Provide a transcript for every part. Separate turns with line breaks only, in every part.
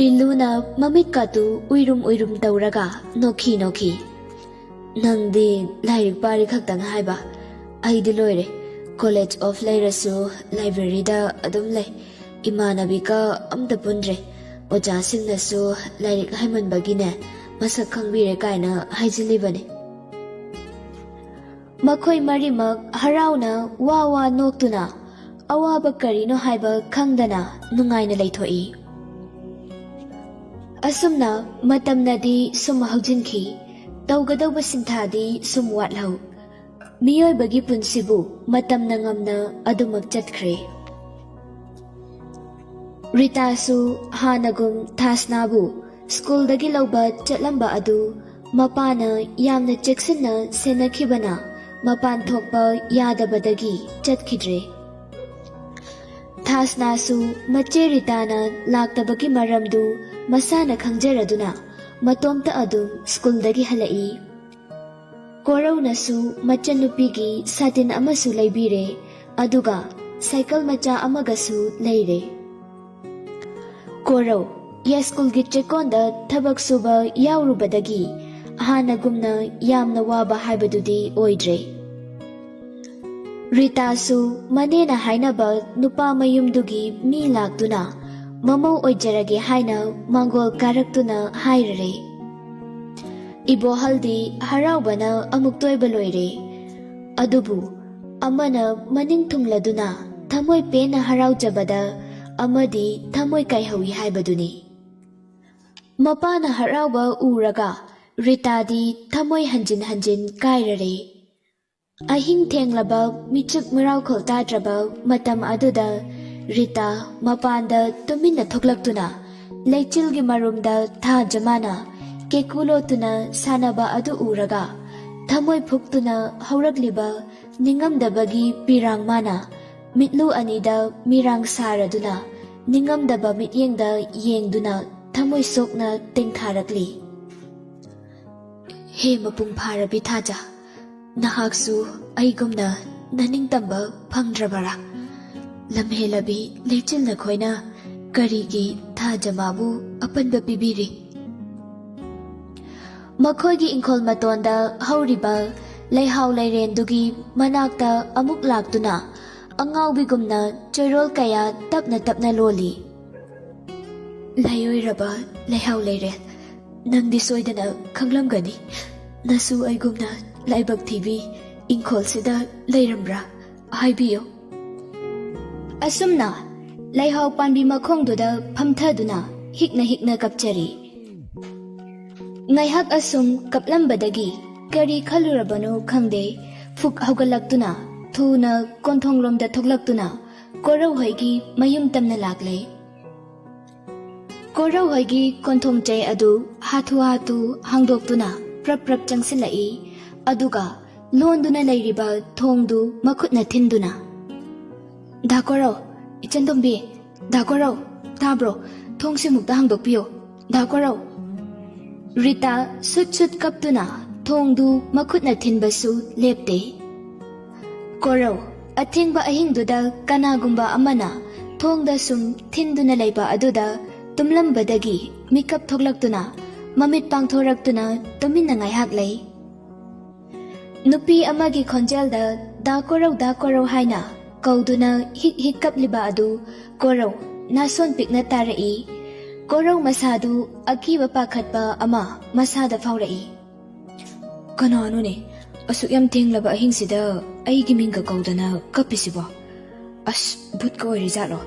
Piluna mamit katu uirum tauraga noki. Nangdi lairik pari khaktang haiba. Aidi loire. College of Lyricists library da adum lay. Imanabi ka amda pundre. Oja singnasu lairik haiman bagine. Masak khangbire kaina haijilibane. Makhoi marimak harauna wawa noktuna. Awaba karino haiba khangdana nungaina laithoi. Asumna matamnadi sum haujinki. Tawgadawba sinthadi sum watlau. Miyoybagi punsibu matamna ngamna adumak chatkre. Ritasu hanagum thasnabu school dagi lauba chatlamba adu mapana yamna cheksinna senakhibana mapan thokpa yadabadagi chatkidre. Thasnasu mache Ritana laktabagi maramdu masana khangjaraduna matomta adum school dagi halai. Korau nasu machanupigi satin amasu laibire aduga cycle macha amagasu leire. Korau ya school gi chekonda thabak suba yaurubadagi hanagumna yamna waba haibadudi oidre. Ritasu manena hainaba nupa mayumdugi mi laktuna mamau oijarage haina mangol karaktuna hairare. Ibohaldi haraubana amuk toiba loire. Adubu amana maning thumladuna thamoi pena haraujabada amadi thamoi kaihawi haibaduni. Mapana harauba uraga Ritadi thamoi hanjin kairare. Ahing thenglaba michuk mirau kholtadraba matam aduda Rita mapanda tumina thoklaktuna leichilgi marumda tha jamana kekulo tuna sanaba adu uraga thamoi phuktuna hauragliba ningamdabagi pirang mana mitlu anida mirang saraduna ningamdaba mityengda yengduna thamoi sokna tengtharakli. He mapung pharabi thaja nahaksu aigumna naningtamba phangdrabara lamhelabi leichilna khoina karigi thajamabu apanba pibiri. Makhoigi ingkhol matonda hauriba leihau leirendugi manakta amuk laktuna angaubigumna choirol kaya tapna loli. Layoiraba leihau leiren nangdi soidana khanglamgani nasu aigumna laibak thibi ingkhol sida leirambra haibiyo. Asumna leihau panbi makhongduda phamthaduna hikna kapchari. Ngaihak asum kaplambadagi kari khalurabano khangde phuk hawgalaktuna thuna konthonglomda thoklaktuna korau hoigi mayum tamna laklei. Korau hoigi konthongchai adu hatu hangdoktuna prap changsinlai aduga londuna leiriba thongdu makhutna thinduna. Dakorau ichandombi dakorau tabro thongse mukta hangdokpiyo dakorau. Rita sut kaptuna thongdu makhutna thinbasu lepte. Korau athengba ahingduda kanagumba amana thongda sum thinduna leiba aduda tumlambadagi mikap thoklaktuna mamit pangthoraktuna tuminna ngaihak lei. Nupi amagi khonjelda dakorau haina kauduna hik kapliba adu korau nason pikna tarai. Korau masadu akiba pakhatpa ama masada faurai. Kanano ne asuk yam thenglaba ahingsida aigi mingka kaudana kapisiba. As but ko rizalo.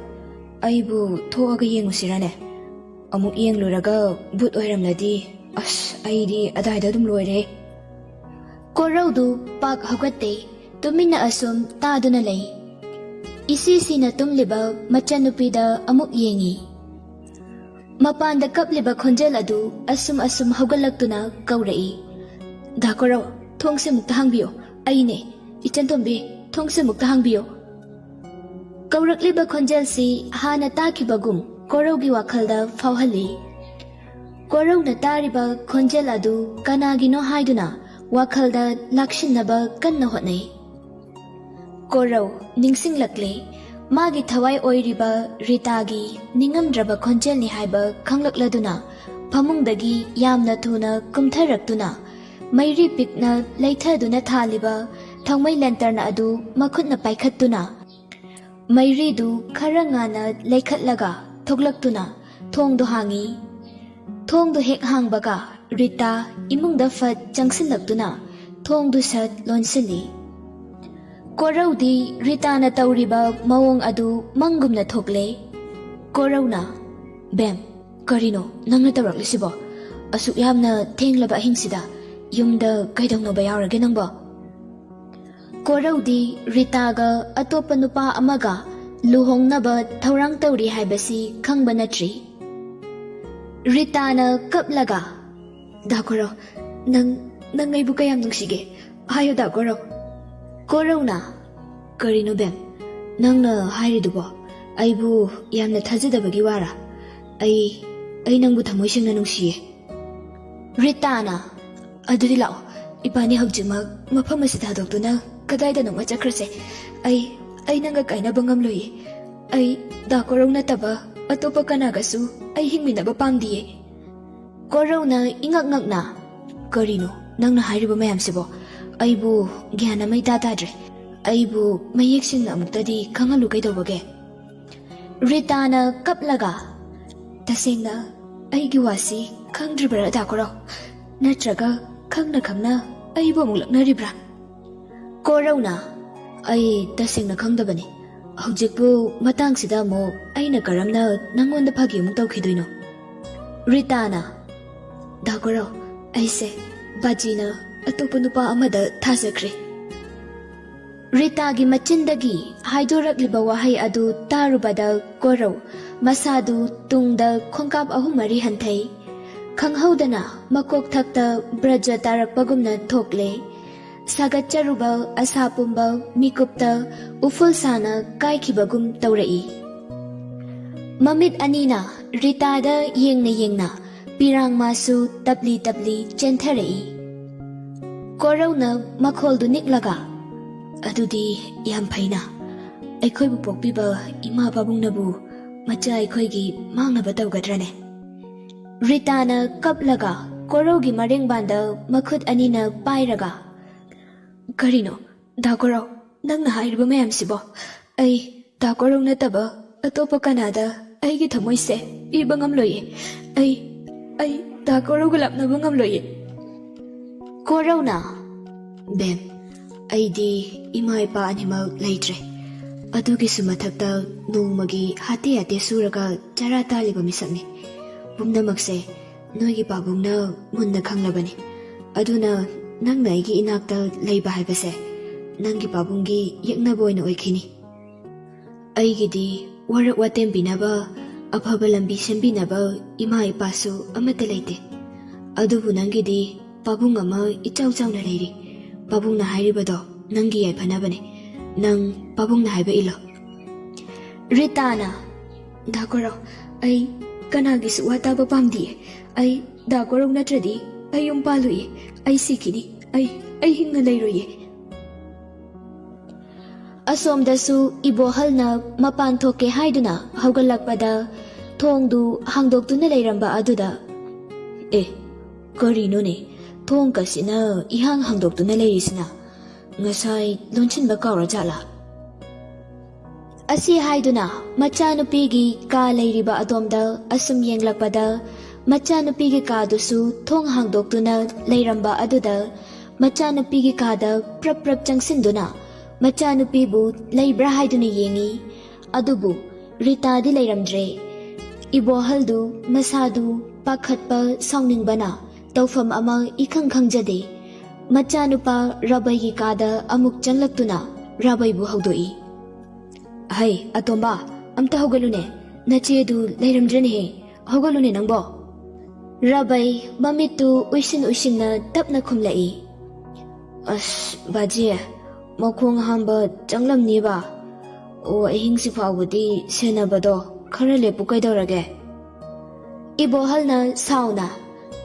Aibu thoaga yengusirane. Amuk yengluraga but oiramladi as aidi adaida dum loire. Korau du pak hagatte tumina asum taduna lei. Isi sina tumliba machanupida amuk yengi. Mapanda kapliba khonjel adu asum hawgalaktuna kaurai. Dakorau thongse mukta hangbiyo aine ichantombe thongse mukta hangbiyo. Kaurakliba khonjel si hana takibagum koraugi wakhalda fauhali. Korau na tariba khonjel adu kanagino haiduna wakhalda lakshinnaba kanna hotnai. Korau ningsinglakle Magi thawai oiriba Ritagi ningamdraba khonjelni haiba khanglakladuna phamungdagi yamna thuna kumtharaktuna mairi pikna leithaduna thaliba thangmai lantarna adu makhutna paikhattuna mairi du khara ngana leikhatlaga thoklaktuna thongdu hangi thongdu hek hangbaga Rita imungda fat changsillaktuna thongdu sat lonsili Koraudi Rita na tauriba mawong adu mangumna thokle Korauna Bem Karino nangna tawraklisibo asuk yamna thenglaba hingsida yumda kaidongno bayawrage nangbo Koraudi Rita ga atopa nupa amaga luhongnaba thaurang tauri haibasi khangba natri Rita na kaplaga Dakoro nang aibu kayam nungsige hayo dakoro Korauna Karino Bem Nangna hairidubo Aibu yamna thajadabagi wara Ai nangbu thamoy singna nungsiye Ritana Adudi lao Ipani hagjimag mafam asida doktuna Kadaida nung machakrase Ai nangga kaina bangam loye Ai dakorong na taba Atopa kanagasu Ai hingminaba pamdiye Korauna ingak-ngak na Karino Nangna hairibo mayam sibo Aibu gyana may tatadre Aibu mayeksin na amuktadi kangalu kay dawage Rita na kaplaga Tasing na ay giwasi kang dribara dakoro Natraga kang na aibu amulak na ribra Koraw na ay tasing na kang dabani Haujikbu matang sida mo ay nagkaram na nangon na pagi mong tawkidoy no Rita na Dakoro ay se baji na atopa nupa amada thasakre Rita gi machindagi haidoragliba wahai adu tarubada Koraw masadu tungda khongkap ahum mari hanthai khanghaudana makok thakta braja tarakpagumna thokle sagatcharuba asapumba mikupta uful sana kaikhibagum taurai mamit anina Rita da yengna pirang masu tapli chentherai Korauna makholdu niklaga Adudi yam phaina Aikhoibu pokpiba ima pabungnabu macha aikhoigi mangnaba tawgadrane Rita na kaplaga Koraugi marengbanda makhut anina pairaga Karino Dakoro nangna hairiba mayam sibo Ai Dakoro nataba atopa kanada aigi thamoise iba ngamloye Ai Dakoro gulapnaba ngamloye Korauna Bem Aidi ima ipa animal leitre Adugi sumathakta nungmagi hati suraga chara taliba misakni Bumnamakse noigi pabungna munna khanglabani Aduna nangna aigi inakta leiba haibase Nangi pabungi yeknaba oina oikhini Aigidi warak watem binaba afaba lambi sembinaba ima ipasu amata leite Adubu nangidi Pabung ama ichaw na leiri Pabung na hairibado nangi ay panabane Nang pabung na haiba ilo Rita na Dakoro ay kanagi suwata ba pamdi Ay Dakoro na tradi ay yung paloy Ay sikini ay hinga layroy Asom dasu ibohal na mapantoke haiduna haugalakpada Thongdu hangdoktu na layramba aduda Karino ne Thong kasina ihang hangdoktuna leirisina ngasai lonchinba kawra jala Asi haiduna machanupigi ka leiriba adomda asum yenglakpada machanupigi ka dusu thong hangdoktuna leiramba aduda machanupigi ka da prap changsinduna machanupibu leibra haiduna yengi adubu Rita di leiramdre ibohaldu masadu pakhatpa saunningbana Tawfam ama ikhang khangjade machanupa Rabai gi kada amuk chanlaktuna Rabai bu hawdoi Hai atomba amta hawgalune nachedu leiramdrane he hawgalune nangbo Rabai mamitu uisinna tapna khumlai As baji makhong hamba changlamni ba o ahingsi phawdi senabado khara lepu kaidorage Ibohalna sauna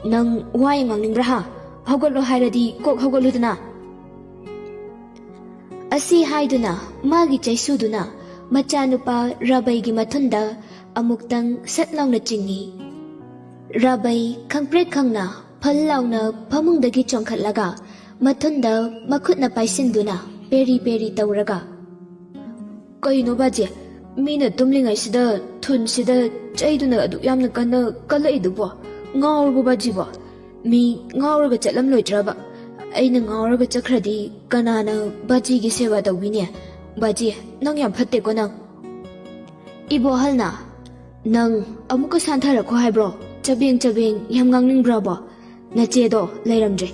Nang wayang ningra ha hawgalo hairadi kok hawgaluduna Asi haiduna magi chaisuduna machanupa Rabaygi mathunda amuktang satlauna chingi. Rabay khangpret khangna phallauna phamungdagi chongkhatlaga mathunda makhutna paisinduna peri peri tauraga. Kaino baje mina tumlingai sida thun sida chaiduna adu yamna kana kalaidubo ngawrbu bajibo mi ngawraga chatlam loitraba aina ngawraga chakhradi kanana bajigi sewa tawbine baji nang yam phatte ko nang ibo halna nang amuka santhara ko haibro chabeng yam ngangning brabo nache do leiramdre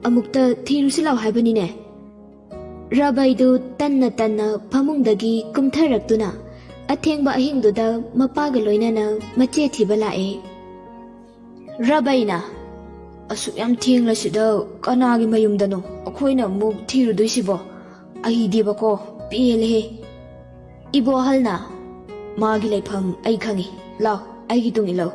amukta thiru silaw haibani ne Rabaidu tanna phamungdagi kumtharaktuna athengba ahingduda mapaga loinana mache thiba lae Rabaina asuk yam thengla sida kanagi mayumdano akhoina muk thiruduisibo ai dibako pelehe ibo halna magi lepham ai khangi law ai gi tung ilo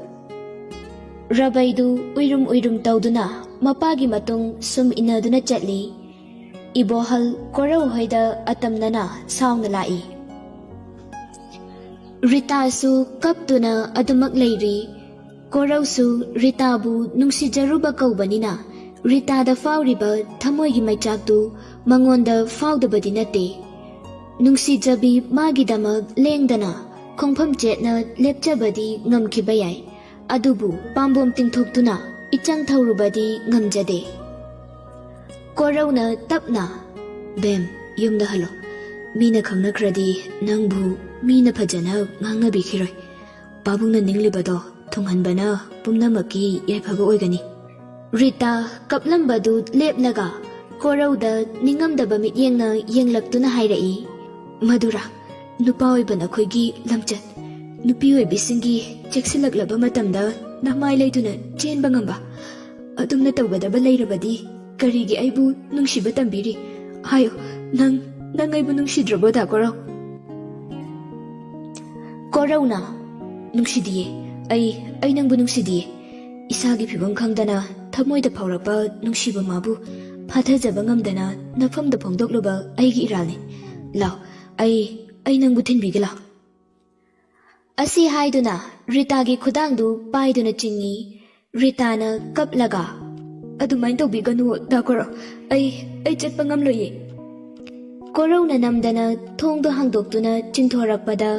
Rabaidu uirum tawduna mapagi matung sum inaduna chatli Ibohal korau hoida atamnana sauna lai Rita su kaptuna adumak leiri korau su Rita bu nungsijaruba kaubanina Rita da fauriba thamoigi maichaktu mangonda faudabadi nate nungsijabi magidamak lengdana khongpham chetna lepchabadi ngamkhibayai adubu pambom tingthoktuna ichang thaurubadi ngamjade Korauna tapna Bem yumda halo Mina khangna kradi nangbu mina phajana ngangna bikhiroi Babungna ninglibado thunghanbana pumnamaki yaifaba oigani Rita kaplambadu lepnaga Korauda ningamdaba mityengna yenglaktuna hairai Madura nupa oibana khoigi lamchat nupi oibisingi cheksilaklaba matamda namai leiduna chenba ngamba adumna tawgadaba leirabadi Karigi aibu nungshiba tambiri hayo nang aibu nungshidrobo da korau na nungsidiye ai nangbu nungsidiye isagi phibam khangdana thamoida phaurakpa nungshiba mabu phathajaba ngamdana nafamda phongdokluba aigi iralni law ai nangbu thinbigela asi haiduna Ritagi khudangdu paiduna chingi Ritana kaplaga Adumain tawbiganu dakoro ai chatpa ngamloye Korauna namdana thongdo hangdoktuna chingthorakpada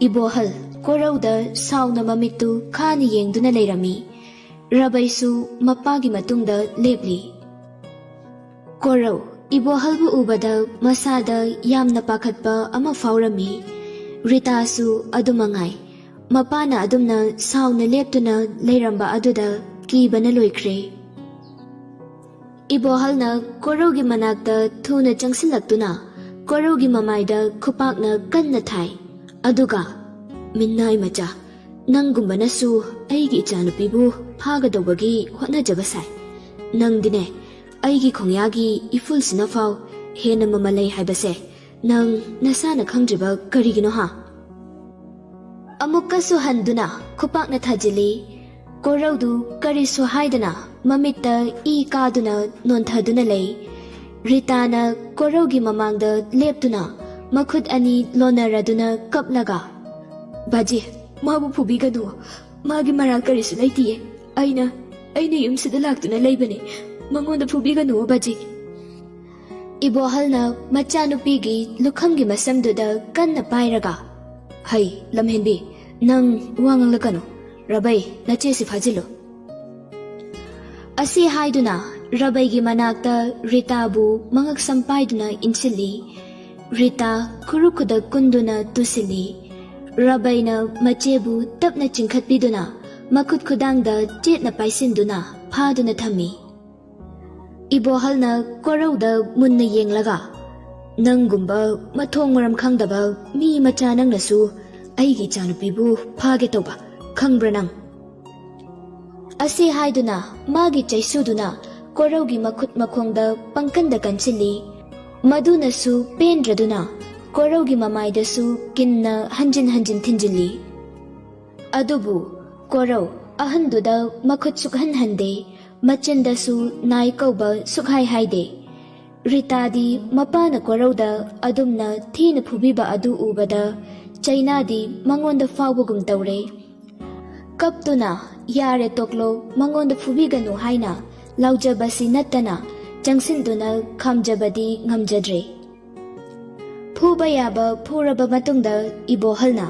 ibohal korauda sauna mamittu khani yengduna leirami Rabaisu mapagi matungda lepli Korau ibohalbu ubada masada yamna pakhatpa ama faurami Ritasu adumangai mapana adumna sauna leptuna leiramba aduda kibana loikre Ibohalna koraugi manakta thuna changsilaktuna koraugi mamaida khupakna kanna thai aduga minnai macha nangumbana su aigi ichanupibu phagadobagi hotnajaba sai nangdine aigi khongyagi ifulsina faw hena mamalai haibase nang nasana khangjiba karigino ha amukka su handuna khupakna thajili koraudu karisu haidana Mamitta I kaduna nonthaduna lay Ritana koraugi mamangda leptuna makhut ani lonaraduna kaplaga Baji mabu phubiganu magi maral karisu laitiye aina yumsida laktuna laibane mangonda phubiganu baji Ibohalna machanupigi lukhamgi masamduda kanna pairaga Hai lamhenbi nang wanganglakanu Rabai nachesi phajilo Asi haiduna Rabaygi manakta Ritabu mangak sampaiduna insili Rita kurukuda kunduna tusili Rabayna machebu tapna chingkhatpiduna makut khudangda chetna paisinduna phaduna thami Ibohalna korauda munna yenglaga Nangumba mathong maram khangdaba mi macha nangnasu aigi chanupibu phage toba khangbra nang Asi haiduna magi chaisuduna koraugi makhut makhongda pangkanda kanchili maduna su pendraduna koraugi mamaida su kinna hanjin thinjili adubu korau ahanduda makhut sukhan hande machanda su nai kauba sukhai haide Ritadi mapana korauda adumna thina phubiba adu ubada ꯆꯩꯅꯥꯗꯤ ꯃꯉꯣꯟꯗ ꯐꯥꯎꯕꯒꯨꯝ ꯇꯧꯔꯦ꯫ ꯀꯞꯇꯨꯅ ꯌꯥꯔꯦ ꯇꯣꯛꯂꯣ ꯃꯉꯣꯟꯗ ꯐꯨꯕꯤꯒꯅꯨ ꯍꯥꯏꯅ ꯂꯥꯎꯖꯕꯁꯤ ꯅꯠꯇꯅ ꯆꯪꯁꯤꯟꯗꯨꯅ ꯈꯥꯝꯖꯕꯗꯤ ꯉꯝꯖꯗ꯭ꯔꯦ꯫ ꯐꯨꯕ ꯌꯥꯕ ꯐꯨꯔꯕ ꯃꯇꯨꯡꯗ ꯏꯕꯣꯍꯜꯅ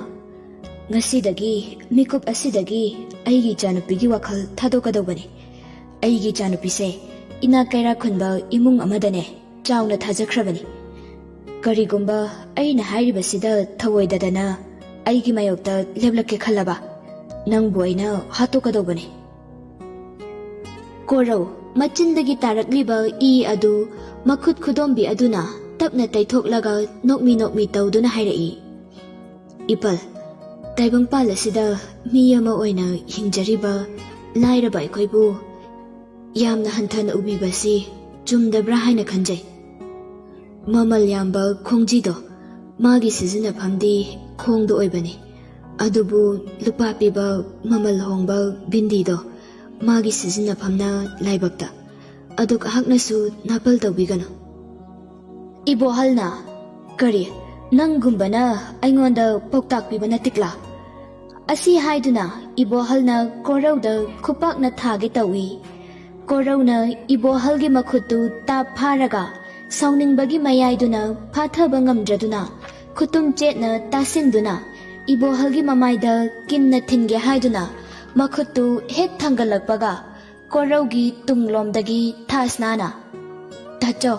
ꯉꯁꯤꯗꯒꯤ ꯃꯤꯀꯨꯞ ꯑꯁꯤꯗꯒꯤ ꯑꯩꯒꯤ ꯏꯆꯥꯅꯨꯄꯤꯒꯤ ꯋꯥꯈꯜ ꯊꯥꯗꯣꯛꯀꯗꯧꯕꯅꯤ꯫ ꯑꯩꯒꯤ ꯏꯆꯥꯅꯨꯄꯤꯁꯦ ꯏꯅꯥꯛ ꯀꯩꯔꯥꯛ ꯈꯨꯟꯕ ꯏꯃꯨꯡ ꯑꯃꯗꯅꯦ ꯆꯥꯎꯅ ꯊꯥꯖꯈ꯭ꯔꯕꯅꯤ꯫ ꯀꯔꯤꯒꯨꯝꯕ ꯑꯩꯅ ꯍꯥꯏꯔꯤꯕꯁꯤꯗ ꯊꯧꯑꯣꯏꯗꯗꯅ ꯑꯩꯒꯤ ꯃꯥꯌꯣꯛꯇ ꯂꯦꯞꯂꯛꯀꯦ ꯈꯜꯂꯕ ꯅꯪꯕꯨ ꯑꯩꯅ ꯍꯥꯠꯇꯣꯛꯀꯗꯧꯕꯅꯤ꯫ ꯀꯣꯔꯧ ꯃꯆꯤꯟꯗꯒꯤ ꯇꯥꯔꯛꯂꯤꯕ ꯏ ꯑꯗꯨ ꯃꯈꯨꯠ ꯈꯨꯗꯣꯝꯕꯤ ꯑꯗꯨꯅ ꯇꯞꯅ ꯇꯩꯊꯣꯛꯂꯒ ꯅꯣꯛꯃꯤ ꯅꯣꯛꯃꯤ ꯇꯧꯗꯨꯅ ꯍꯥꯏꯔꯛꯏ, ꯏꯄꯜ, ꯇꯥꯏꯕꯪꯄꯥꯜ ꯑꯁꯤꯗ ꯃꯤ ꯑꯃ ꯑꯣꯏꯅ ꯍꯤꯡꯖꯔꯤꯕ ꯂꯥꯏꯔꯕ ꯑꯩꯈꯣꯏꯕꯨ ꯌꯥꯝꯅ ꯍꯟꯊꯅ ꯎꯕꯤꯕꯁꯤ ꯆꯨꯝꯗꯕ꯭ꯔꯥ ꯍꯥꯏꯅ ꯈꯟꯖꯩ꯫ ꯃꯃꯜ ꯌꯥꯝꯕ ꯈꯣꯡꯖꯤꯗꯣ ꯃꯥꯒꯤ ꯁꯤꯖꯤꯟꯅꯐꯝꯗꯤ ꯈꯣꯡꯗ ꯑꯣꯏꯕꯅꯤ, ꯑꯗꯨꯕꯨ ꯂꯨꯄꯥ ꯄꯤꯕ ꯃꯃꯜ ꯍꯣꯡꯕ ꯕꯤꯟꯗꯤꯗꯣ ꯃꯥꯒꯤ ꯁꯤꯖꯤꯟꯅꯐꯝꯅ ꯂꯥꯏꯕꯛꯇ, ꯑꯗꯨ ꯑꯩꯍꯥꯛꯅꯁꯨ ꯅꯥꯄꯜ ꯇꯧꯕꯤꯒꯅꯨ꯫ ꯏꯕꯣꯍꯜꯅ ꯀꯔꯤ ꯅꯪꯒꯨꯝꯕꯅ ꯑꯩꯉꯣꯟꯗ ꯄꯥꯎꯇꯥꯛ ꯄꯤꯕ ꯅꯠꯇꯤꯛꯂꯥ? ꯑꯁꯤ ꯍꯥꯏꯗꯨꯅ ꯏꯕꯣꯍꯜꯅ ꯀꯣꯔꯧꯗ ꯈꯨꯄꯥꯛꯅ ꯊꯥꯒꯦ ꯇꯧꯏ꯫ ꯀꯣꯔꯧꯅ ꯏꯕꯣꯍꯜꯒꯤ ꯃꯈꯨꯠꯇꯨ ꯇꯥꯞ ꯐꯥꯔꯒ ꯁꯥꯎꯅꯤꯡꯕꯒꯤ ꯃꯌꯥꯏꯗꯨꯅ ꯐꯥꯊꯕ ꯉꯝꯗ꯭ꯔꯗꯨꯅ ꯈꯨꯇꯨꯝ ꯆꯦꯠꯅ ꯇꯥꯁꯤꯟꯗꯨꯅ ꯏꯕꯣꯍꯜꯒꯤ ꯃꯃꯥꯏꯗ ꯀꯤꯟꯅ ꯊꯤꯟꯒꯦ ꯍꯥꯏꯗꯨꯅ ꯃꯈꯨꯠꯇꯨ ꯍꯦꯛ ꯊꯥꯡꯒꯠꯂꯛꯄꯒ ꯀꯣꯔꯧꯒꯤ ꯇꯨꯡꯂꯣꯝꯗꯒꯤ ꯊꯥꯁꯅꯥꯅ ꯇꯥꯆꯧ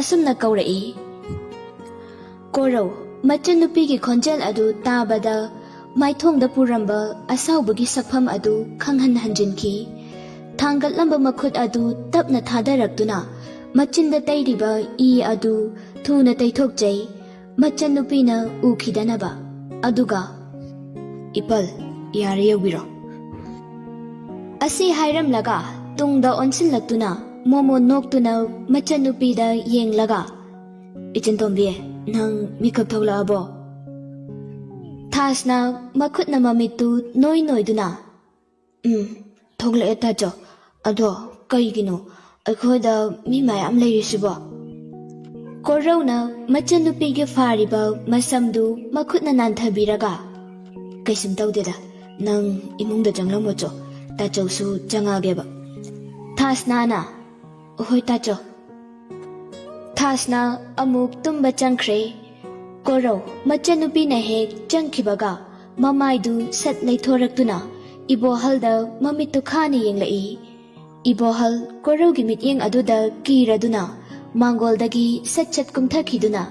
ꯑꯁꯨꯝꯅ ꯀꯧꯔꯛꯏ꯫ ꯀꯣꯔꯧ ꯃꯆꯟꯅꯨꯄꯤꯒꯤ ꯈꯣꯟꯖꯦꯜ ꯑꯗꯨ ꯇꯥꯕꯗ ꯃꯥꯏꯊꯣꯡꯗ ꯄꯨꯔꯝꯕ ꯑꯁꯥꯎꯕꯒꯤ ꯁꯛꯐꯝ ꯑꯗꯨ ꯈꯪꯍꯟ ꯍꯟꯖꯤꯟꯈꯤ꯫ ꯊꯥꯡꯒꯠꯂꯝꯕ ꯃꯈꯨꯠ ꯑꯗꯨ ꯇꯞꯅ ꯊꯥꯗꯔꯛꯇꯨꯅ ꯃꯆꯤꯟꯗ ꯇꯩꯔꯤꯕ ꯏ ꯑꯗꯨ ꯊꯨꯅ ꯇꯩꯊꯣꯛꯆꯩ ꯃꯆꯟꯅꯨꯄꯤꯅ ꯎꯈꯤꯗꯅꯕ, ꯑꯗꯨꯒ ꯏꯄꯜ ꯌꯥꯔꯦ ꯌꯧꯕꯤꯔꯣ ꯑꯁꯤ ꯍꯥꯏꯔꯝꯂꯒ ꯇꯨꯡꯗ ꯑꯣꯟꯁꯤꯜꯂꯛꯇꯨꯅ ꯃꯣꯃꯣ ꯅꯣꯛꯇꯨꯅ ꯃꯆꯟꯅꯨꯄꯤꯗ ꯌꯦꯡꯂꯒ, ꯏꯆꯟꯇꯣꯝꯕꯤ ꯅꯪ ꯃꯤꯀꯞ ꯊꯣꯛꯂꯛꯑꯕꯣ? ꯊꯥꯁꯅ ꯃꯈꯨꯠꯅ ꯃꯃꯤꯠꯇꯨ ꯅꯣꯏ ꯅꯣꯏꯗꯨꯅ ꯊꯣꯛꯂꯛꯑꯦ ꯇꯥꯆꯧ, ꯑꯗꯣ ꯀꯩꯒꯤꯅꯣ ꯑꯩꯈꯣꯏꯗ ꯃꯤ ꯃꯌꯥꯝ ꯂꯩꯔꯤꯁꯤꯕꯣ? ꯀꯣꯔꯧꯅ ꯃꯆꯟꯅꯨꯄꯤꯒꯤ ꯐꯥꯔꯤꯕ ꯃꯁꯝꯗꯨ ꯃꯈꯨꯠꯅ ꯅꯥꯟꯊꯕꯤꯔꯒ, ꯀꯩꯁꯨꯝ ꯇꯧꯗꯦꯗ, ꯅꯪ ꯏꯃꯨꯡꯗ ꯆꯪꯂꯝꯃꯣꯆꯣ, ꯇꯥꯆꯧꯁꯨ ꯆꯪꯉꯛꯑꯒꯦꯕ꯫ ꯊꯥꯁꯅꯥꯅ ꯍꯣꯏ ꯇꯥꯆꯧ꯫ ꯊꯥꯁꯅ ꯑꯃꯨꯛ ꯇꯨꯝꯕ ꯆꯪꯈ꯭ꯔꯦ꯫ ꯀꯣꯔꯧ ꯃꯆꯟꯅꯨꯄꯤꯅ ꯍꯦꯛ ꯆꯪꯈꯤꯕꯒ ꯃꯃꯥꯏꯗꯨ ꯁꯠ ꯂꯩꯊꯣꯔꯛꯇꯨꯅ ꯏꯕꯣꯍꯜꯗ ꯃꯃꯤꯠꯇꯨ ꯈꯥꯅ ꯌꯦꯡꯂꯛꯏ꯫ ꯏꯕꯣꯍꯜ ꯀꯣꯔꯧꯒꯤ ꯃꯤꯠꯌꯦꯡ ꯑꯗꯨꯗ ꯀꯤꯔꯗꯨꯅ ꯃꯥꯡꯒꯣꯜꯗꯒꯤ ꯁꯠ ꯁꯠ ꯀꯨꯝꯊꯈꯤꯗꯨꯅ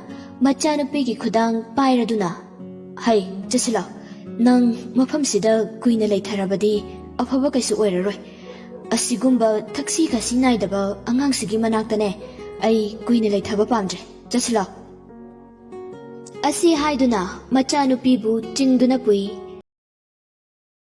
ꯃꯆꯥꯅꯨꯄꯤꯒꯤ ꯈꯨꯗꯥꯡ ꯄꯥꯏꯔꯗꯨꯅ, ꯍꯩ ꯆꯠꯁꯤꯂꯥ, ꯅꯪ ꯃꯐꯝꯁꯤꯗ ꯀꯨꯏꯅ ꯂꯩꯊꯔꯕꯗꯤ ꯑꯐꯕ ꯀꯩꯁꯨ ꯑꯣꯏꯔꯔꯣꯏ꯫ ꯑꯁꯤꯒꯨꯝꯕ ꯊꯛꯁꯤ ꯈꯥꯁꯤ ꯅꯥꯏꯗꯕ ꯑꯉꯥꯡꯁꯤꯒꯤ ꯃꯅꯥꯛꯇꯅꯦ ꯑꯩ ꯀꯨꯏꯅ ꯂꯩꯊꯕ ꯄꯥꯝꯗ꯭ꯔꯦ, ꯆꯠꯁꯤꯂꯥ꯫ ꯑꯁꯤ ꯍꯥꯏꯗꯨꯅ ꯃꯆꯥꯅꯨꯄꯤꯕꯨ ꯆꯤꯡꯗꯨꯅ ꯄꯨꯏ꯫